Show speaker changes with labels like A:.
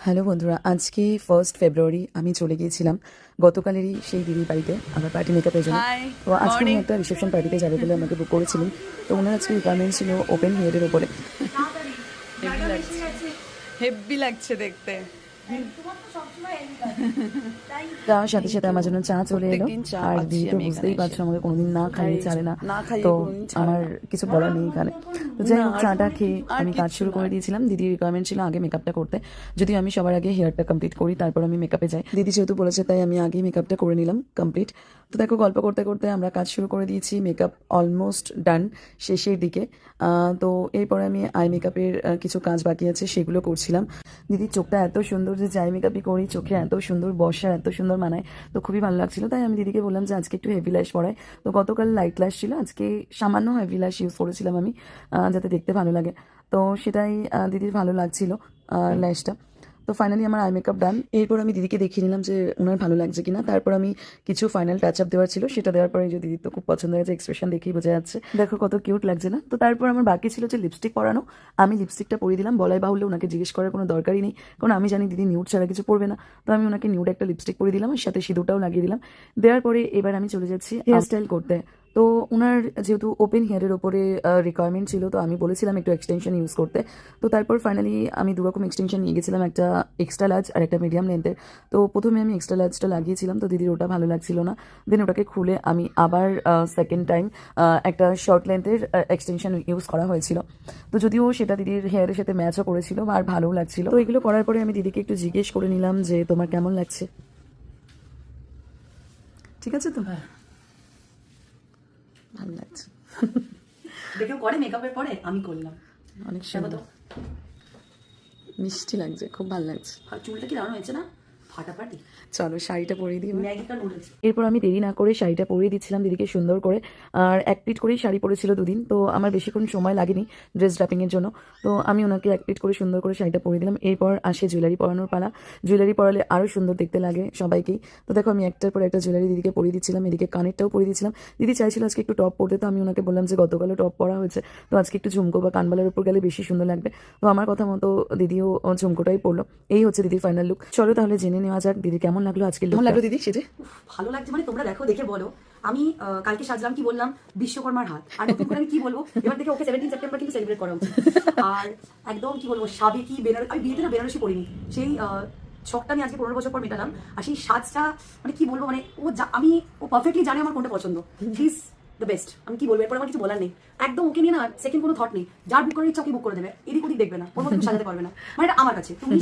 A: Hello বন্ধুরা, আজকে 1 ফেব্রুয়ারি আমি চলে গিয়েছিলাম গতকালেরই সেই দিদির বাড়িতে আমার পার্টি মেকআপের জন্য। তো আজকে উনি একটা রিসেপশন পার্টিতে যাবে বলে আমাকে বুক করেছিলেন। তো ওনার আজকে রিকোয়ারমেন্ট ছিল ওপেন হেয়ারের ওপরে।
B: হেভি লাগছে দেখতে।
A: তার সাথে সাথে আমার জন্য চা চলে এলো।
B: প্রত্যেকদিন চা
A: আর
B: পাচ্ছি
A: দিদি তো
B: আমি
A: বুঝতেই
B: এখানে
A: পারছো
B: এসে।
A: আমাকে কোনোদিন না খাইয়ে ছাড়ে না।
B: না খাইয়ে
A: তো
B: কোনোদিন ছাড়ে
A: আমার
B: না।
A: কিছু বলার নেই এখানে। তো যাই হোক,
B: না,
A: চাটা খেয়ে
B: আর
A: আমি কাজ
B: কিচ্ছু
A: শুরু করে
B: না।
A: দিয়েছিলাম। দিদির রিকোয়ারমেন্ট ছিল আগে মেকআপটা করতে, যদিও আমি সবার আগে হেয়ারটা কমপ্লিট করি, তারপর আমি মেকআপে যাই। দিদি যেহেতু বলেছে তাই আমি আগেই মেকআপটা করে নিলাম কমপ্লিট। তো দেখো, গল্প করতে করতে আমরা কাজ শুরু করে দিয়েছি। মেকআপ অলমোস্ট ডান, শেষের দিকে। তো এরপরে আমি আই মেকআপের কিছু কাজ বাকি আছে, সেগুলো করছিলাম। দিদির চোখটা এত সুন্দর যে যাই মেকআপই করি চোখে এত সুন্দর বসে, এত সুন্দর মানায়। তো খুবই ভালো লাগছিল, তাই আমি দিদিকে বললাম যে আজকে একটু হেভি ল্যাশ পরাই। তো গতকাল লাইট ল্যাশ ছিল, আজকে সামান্য হেভি ল্যাশ ইউজ করেছিলাম আমি, যাতে দেখতে ভালো লাগে। তো সেটাই দিদির ভালো লাগছিল ল্যাশটা। তো ফাইনালি আমার আই মেকআপ ডান। এরপর আমি দিদিকে দেখিয়ে নিলাম যে ওনার ভালো লাগছে কিনা। তারপর আমি কিছু ফাইনাল টাচ আপ দেওয়ার ছিল, সেটা দেওয়ার পরে যে দিদির তো খুব পছন্দ হয়েছে, এক্সপ্রেশন দেখেই বোঝা যাচ্ছে। দেখো কত কিউট লাগছে না? তো তারপর আমার বাকি ছিল যে লিপস্টিক পরানো। আমি লিপস্টিকটা পরিয়ে দিলাম। বলাই বাহুল্য ওনাকে জিজ্ঞেস করার কোনো দরকারই নেই, কারণ আমি জানি দিদি নিউড ছাড়া কিছু পরবে না। তো আমি ওনাকে নিউড একটা লিপস্টিক পরিয়ে দিলাম, আর সাথে সিঁদুরটাও লাগিয়ে দিলাম। দেওয়ার পরে এবার আমি চলে যাচ্ছি হেয়ার স্টাইল করতে। তো ওনার যেহেতু ওপেন হেয়ারের ওপরে রিকোয়ারমেন্ট ছিল, তো আমি বলেছিলাম একটু এক্সটেনশন ইউজ করতে। তো তারপর ফাইনালি আমি দুরকম এক্সটেনশন নিয়ে গেছিলাম, একটা এক্সট্রা লার্জ আর একটা মিডিয়াম লেন্থের। তো প্রথমে আমি এক্সট্রা লার্জটা লাগিয়েছিলাম, তো দিদির ওটা ভালো লাগছিল না। দেন ওটাকে খুলে আমি আবার সেকেন্ড টাইম একটা শর্ট লেন্থের এক্সটেনশন ইউজ করা হয়েছিল। তো যদিও সেটা দিদির হেয়ারের সাথে ম্যাচও করেছিল আর ভালোও লাগছিল। তো এগুলো করার পরে আমি দিদিকে একটু জিজ্ঞেস করে নিলাম যে তোমার কেমন লাগছে, ঠিক আছে তো? ভালো লাগছে,
C: দেখেও করে মেকআপের পরে আমি করলাম।
A: অনেক
C: দেখো
A: সুন্দর,
C: তো
A: মিষ্টি লাগছে, খুব ভালো লাগছে।
C: আর চুলটা কি দারুণ হয়েছে না, ফাটাফাটি।
A: চলো শাড়িটা পরিয়ে দিই।
C: ম্যাগিটা নুডলস।
A: এরপর আমি দেরি না করে শাড়িটা পরিয়ে দিচ্ছিলাম দিদিকে সুন্দর করে। আর এক প্লিট করেই শাড়ি পরেছিল দুদিন, তো আমার বেশিক্ষণ সময় লাগেনি ড্রেস ড্রাপিংয়ের জন্য। তো আমি ওনাকে এক প্লিট করে সুন্দর করে শাড়িটা পরিয়ে দিলাম। এরপর আসে জুয়েলারি পরানোর পালা। জুয়েলারি পরালে আরও সুন্দর দেখতে লাগে সবাইকেই। তো দেখো, আমি একটার পর একটা জুয়েলারি দিদিকে পরিয়ে দিচ্ছিলাম, এদিকে কানেরটাও পরিয়ে দিচ্ছিলাম। দিদি চাইছিল আজকে একটু টপ পরতে, তো আমি ওনাকে বললাম যে গতকালও টপ পরা হয়েছে, তো আজকে একটু ঝুমকো বা কানবালার উপর গেলে বেশি সুন্দর লাগবে। তো আমার কথা মতো দিদিও ঝুমকোটাই পরলো। এই হচ্ছে দিদির ফাইনাল লুক। চলো তাহলে জেনে নেওয়া যাক দিদি কেমন লাগলো আজকে। কেমন লাগলো দিদি সেজে?
C: ভালো লাগছে মানে তোমরা দেখো, দেখে বলো। আমি কালকে সাজলাম, কি বললাম, বিশ্বকর্মার হাত। আর নতুন করে আমি কি বলবো, এবার থেকে ওকে 17 সেপ্টেম্বর কিন্তু সেলিব্রেট করা উচিত। আর একদম কি বলবো, সাবেকি বেনারসি। আমি বিয়েতে না বেনারসি পরিনি, সেই শখটা আমি আজকে 15 বছর পর মেটালাম। আর সেই সাজটা মানে কি বলবো, মানে ও পারফেক্টলি জানে আমার কোনটা পছন্দ। He is the best. আমি কি বলবো, এরপর আমার কিছু বলার নেই। একদম ওকে নিয়ে না সেকেন্ড কোনো থট নেই। যার বুক করার ইচ্ছা ওকে বুক করে দেবে, এদিক ওদিক দেখবে না, ওর মতো সাজাতে পারবে না। মানে এটা আমার কাছে তুমি